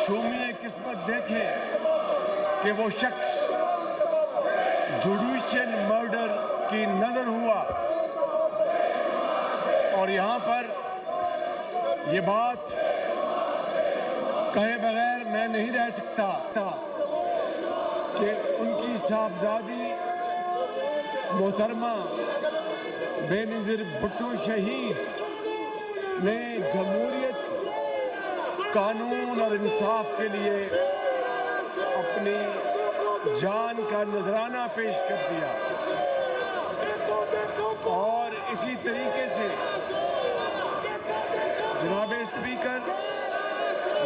شومی قسمت دیکھیں کہ وہ شخص جوڈیشل مرڈر کی نظر ہوا، اور یہاں پر یہ بات کہے بغیر میں نہیں رہ سکتا کہ ان کی صاحبزادی محترمہ بے نظیر بھٹو شہید نے جمہوریت، قانون اور انصاف کے لیے اپنی جان کا نذرانہ پیش کر دیا، اور اسی طریقے سے جناب اسپیکر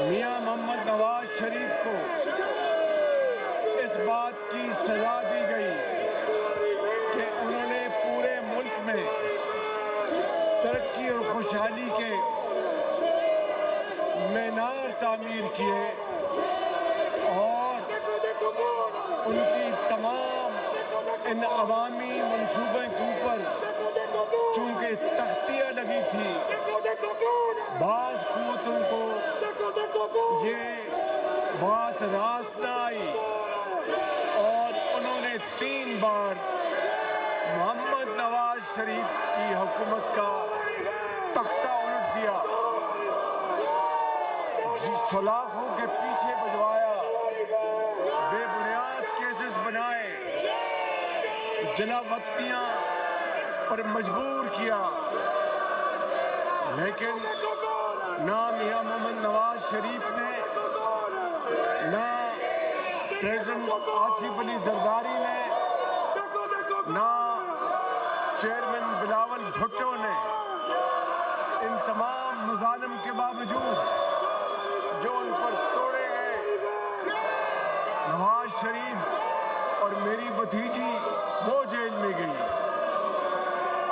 میاں محمد نواز شریف کو اس بات کی سزا دی گئی کہ انہوں نے پورے ملک میں ترقی اور خوشحالی کے مینار تعمیر کیے، اور ان کی تمام ان عوامی منصوبے کے اوپر چونکہ تختیاں لگی تھی، بعض قوتوں کو یہ بات راست نہ آئی، اور انہوں نے 3 بار محمد نواز شریف کی حکومت کا تختہ الٹ دیا، سلاخوں کے پیچھے بجوایا، بے بنیاد کیسز بنائے، جلا وطنیاں پر مجبور کیا، لیکن نہ میاں محمد نواز شریف نے، نہ پریزیڈنٹ آصف علی زرداری نے، نہ چیئرمین بلاول بھٹو نے ان تمام مظالم کے باوجود جو ان پر توڑے گئے، نواز شریف اور میری بھتیجی وہ جیل میں گئی،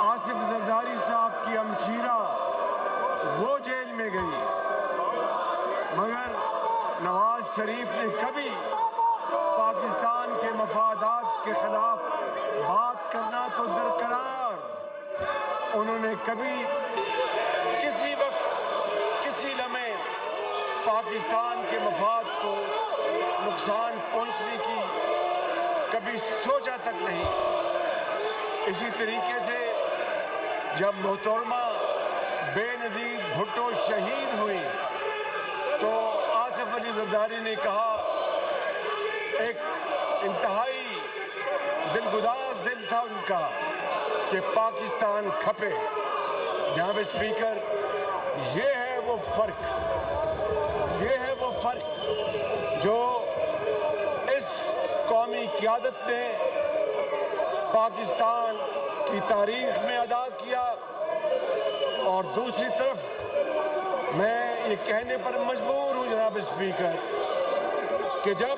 آصف زرداری صاحب کی ہمشیرہ وہ جیل میں گئی، مگر نواز شریف نے کبھی پاکستان کے مفادات کے خلاف بات کرنا تو درکنار، انہوں نے کبھی کسی وقت کسی لمحے پاکستان کے مفاد کو نقصان پہنچنے کی کبھی سوچا تک نہیں۔ اسی طریقے سے جب محترمہ بے نظیر بھٹو شہید ہوئی تو آصف علی زرداری نے کہا، ایک انتہائی دلگداز دل تھا ان کا کہ پاکستان کھپے۔ جناب اسپیکر، یہ ہے وہ فرق جو اس قومی قیادت نے پاکستان کی تاریخ میں ادا کیا، اور دوسری طرف میں یہ کہنے پر مجبور ہوں جناب اسپیکر کہ جب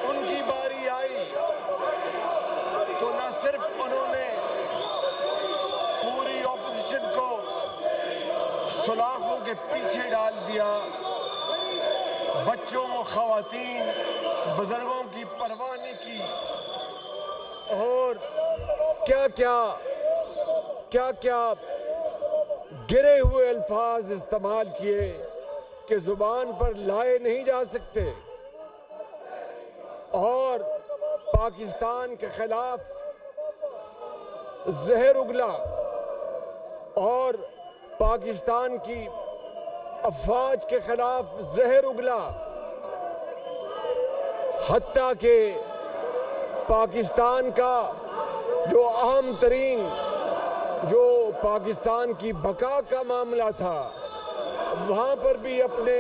ان کی باری آئی تو نہ صرف انہوں نے پوری اپوزیشن کو سلاخوں کے پیچھے ڈال دیا، بچوں، خواتین، بزرگوں کی پرواہ نہیں کی، اور کیا گرے ہوئے الفاظ استعمال کیے کہ زبان پر لائے نہیں جا سکتے، اور پاکستان کے خلاف زہر اگلا، اور پاکستان کی افواج کے خلاف زہر اگلا، حتیٰ کہ پاکستان کا جو اہم ترین جو پاکستان کی بقا کا معاملہ تھا، وہاں پر بھی اپنے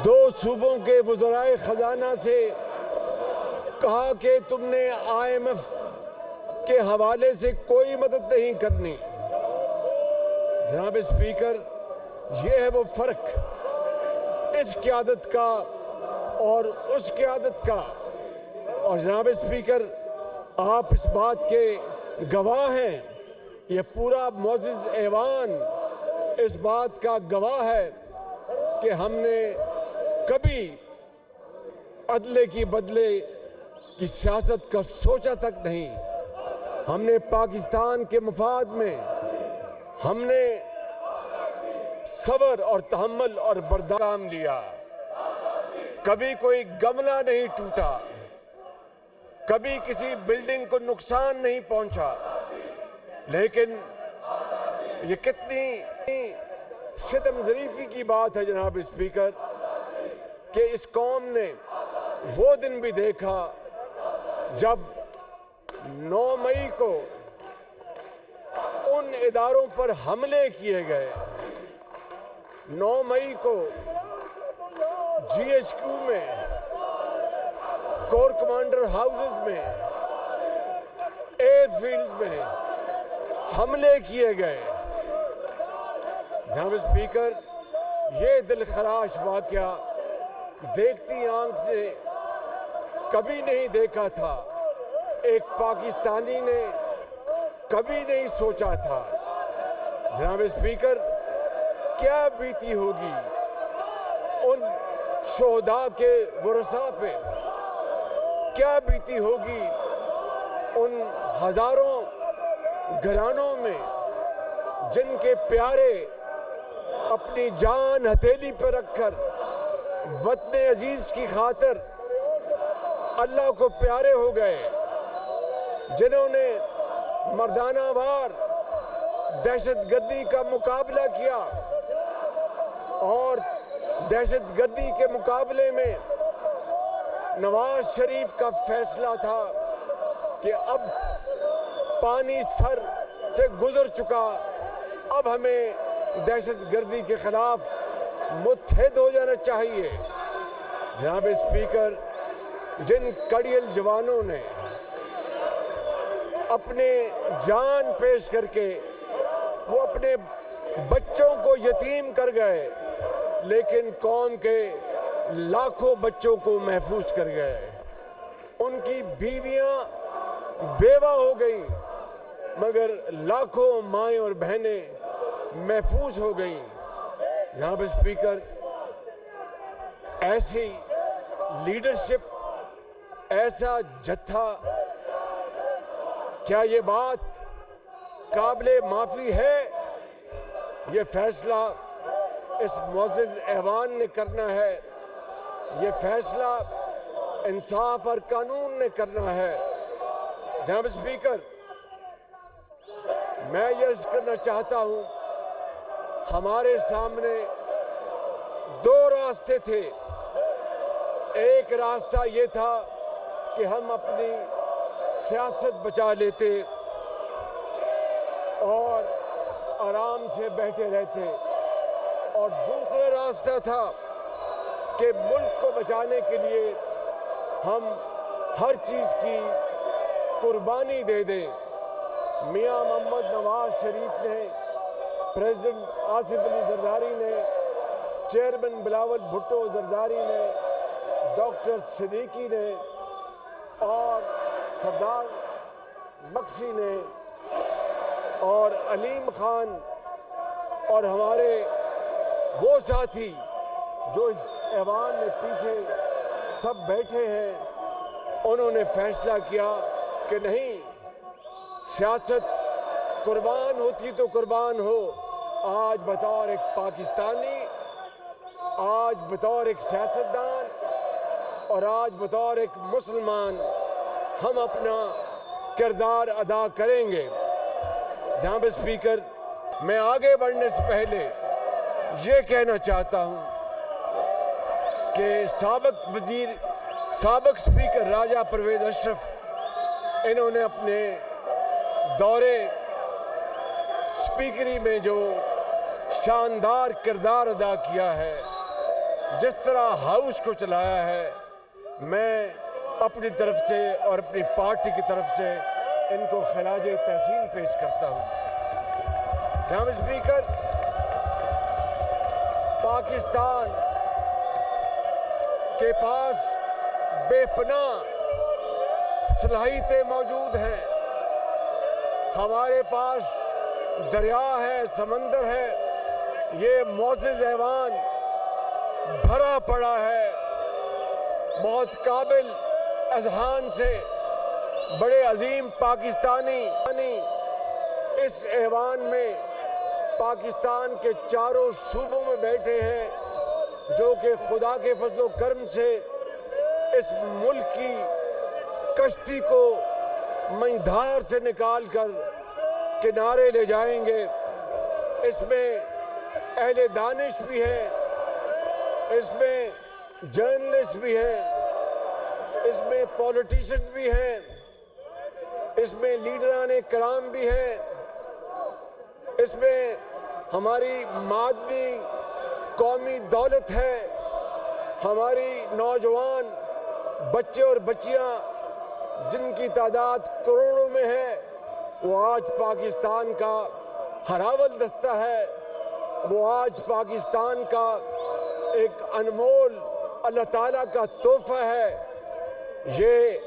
2 صوبوں کے وزرائے خزانہ سے کہا کہ تم نے IMF کے حوالے سے کوئی مدد نہیں کرنی۔ جناب اسپیکر، یہ ہے وہ فرق اس قیادت کا اور اس قیادت کا، اور جناب اسپیکر آپ اس بات کے گواہ ہیں، یہ پورا معزز ایوان اس بات کا گواہ ہے کہ ہم نے کبھی عدلے کی بدلے کی سیاست کا سوچا تک نہیں۔ ہم نے پاکستان کے مفاد میں ہم نے صبر اور تحمل اور برداشت لیا. کبھی کوئی گملہ نہیں ٹوٹا, کبھی کسی بلڈنگ کو نقصان نہیں پہنچا. لیکن یہ کتنی ستم ظریفی کی بات ہے جناب اسپیکر کہ اس قوم نے وہ دن بھی دیکھا جب 9 مئی کو ان اداروں پر حملے کیے گئے. 9 مئی کو GHQ میں, کور کمانڈر ہاؤسز میں, ایئر فیلڈز میں حملے کیے گئے. جناب اسپیکر, یہ دلخراش واقعہ دیکھتی آنکھ سے کبھی نہیں دیکھا تھا. ایک پاکستانی نے کبھی نہیں سوچا تھا. جناب اسپیکر, کیا بیتی ہوگی ان شہداء کے ورثاء پہ, کیا بیتی ہوگی ان ہزاروں گھرانوں میں جن کے پیارے اپنی جان ہتھیلی پہ رکھ کر وطن عزیز کی خاطر اللہ کو پیارے ہو گئے, جنہوں نے مردانہ وار دہشت گردی کا مقابلہ کیا. اور دہشت گردی کے مقابلے میں نواز شریف کا فیصلہ تھا کہ اب پانی سر سے گزر چکا, اب ہمیں دہشت گردی کے خلاف متحد ہو جانا چاہیے. جناب اسپیکر, جن کڑیل جوانوں نے اپنے جان پیش کر کے وہ اپنے بچوں کو یتیم کر گئے, لیکن قوم کے لاکھوں بچوں کو محفوظ کر گئے. ان کی بیویاں بیوہ ہو گئیں, مگر لاکھوں مائیں اور بہنیں محفوظ ہو گئیں. جناب اسپیکر, ایسی لیڈرشپ, ایسا جتھا, کیا یہ بات قابل معافی ہے؟ یہ فیصلہ اس معزز ایوان نے کرنا ہے, یہ فیصلہ انصاف اور قانون نے کرنا ہے. جناب اسپیکر, میں یہ عرض کرنا چاہتا ہوں, ہمارے سامنے 2 راستے تھے. ایک راستہ یہ تھا کہ ہم اپنی سیاست بچا لیتے اور آرام سے بیٹھے رہتے, اور دوسرا راستہ تھا کہ ملک کو بچانے کے لیے ہم ہر چیز کی قربانی دے دیں. میاں محمد نواز شریف نے, پریزیڈنٹ آصف علی زرداری نے, چیئرمین بلاول بھٹو زرداری نے, ڈاکٹر صدیقی نے اور سردار مکسی نے اور علیم خان اور ہمارے وہ ساتھی جو اس ایوان میں پیچھے سب بیٹھے ہیں, انہوں نے فیصلہ کیا کہ نہیں, سیاست قربان ہوتی تو قربان ہو. آج بطور ایک پاکستانی, آج بطور ایک سیاستدان اور آج بطور ایک مسلمان ہم اپنا کردار ادا کریں گے. جناب اسپیکر, میں آگے بڑھنے سے پہلے یہ کہنا چاہتا ہوں کہ سابق اسپیکر راجہ پرویز اشرف, انہوں نے اپنے دورے اسپیکری میں جو شاندار کردار ادا کیا ہے, جس طرح ہاؤس کو چلایا ہے, میں اپنی طرف سے اور اپنی پارٹی کی طرف سے ان کو خراج تحسین پیش کرتا ہوں. جناب اسپیکر, پاکستان کے پاس بے پناہ صلاحیتیں موجود ہیں. ہمارے پاس دریا ہے, سمندر ہے, یہ معزز ایوان بھرا پڑا ہے بہت قابل اذہان سے. بڑے عظیم پاکستانی اس ایوان میں پاکستان کے چاروں صوبوں میں بیٹھے ہیں جو کہ خدا کے فضل و کرم سے اس ملک کی کشتی کو منجھدار سے نکال کر کنارے لے جائیں گے۔ اس میں اہل دانش بھی ہیں، اس میں جرنلسٹ بھی ہیں، اس میں پولیٹیشنز بھی ہیں، اس میں لیڈران کرام بھی ہیں، اس میں ہماری مادی قومی دولت ہے، ہماری نوجوان بچے اور بچیاں جن کی تعداد کروڑوں میں ہے، وہ آج پاکستان کا ہراول دستہ ہے، وہ آج پاکستان کا ایک انمول اللہ تعالیٰ کا تحفہ ہے۔ یہ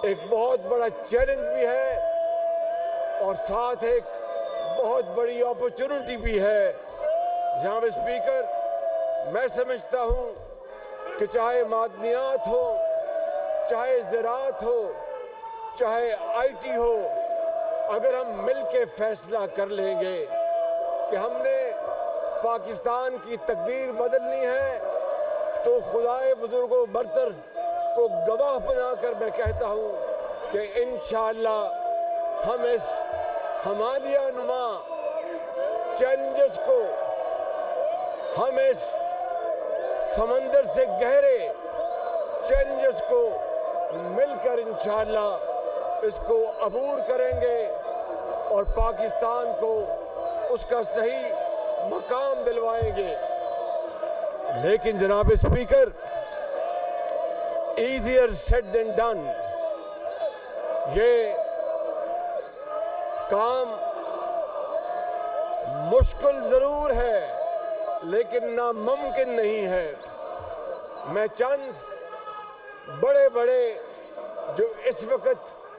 ایک بہت بڑا چیلنج بھی ہے اور ساتھ ایک بہت بڑی اپرچونٹی بھی ہے۔ جناب اسپیکر، میں سمجھتا ہوں کہ چاہے معدنیات ہو، چاہے زراعت ہو، چاہے آئی ٹی ہو، اگر ہم مل کے فیصلہ کر لیں گے کہ ہم نے پاکستان کی تقدیر بدلنی ہے تو خدائے بزرگ و برتر کو گواہ بنا کر میں کہتا ہوں کہ انشاءاللہ ہم اس ہمالیہ نما چیلنجز کو، ہم اس سمندر سے گہرے چیلنجز کو مل کر انشاءاللہ اس کو عبور کریں گے اور پاکستان کو اس کا صحیح مقام دلوائیں گے۔ لیکن جناب speaker, easier said than done، یہ کام مشکل ضرور ہے لیکن ناممکن نہیں ہے۔ میں چند بڑے بڑے جو اس وقت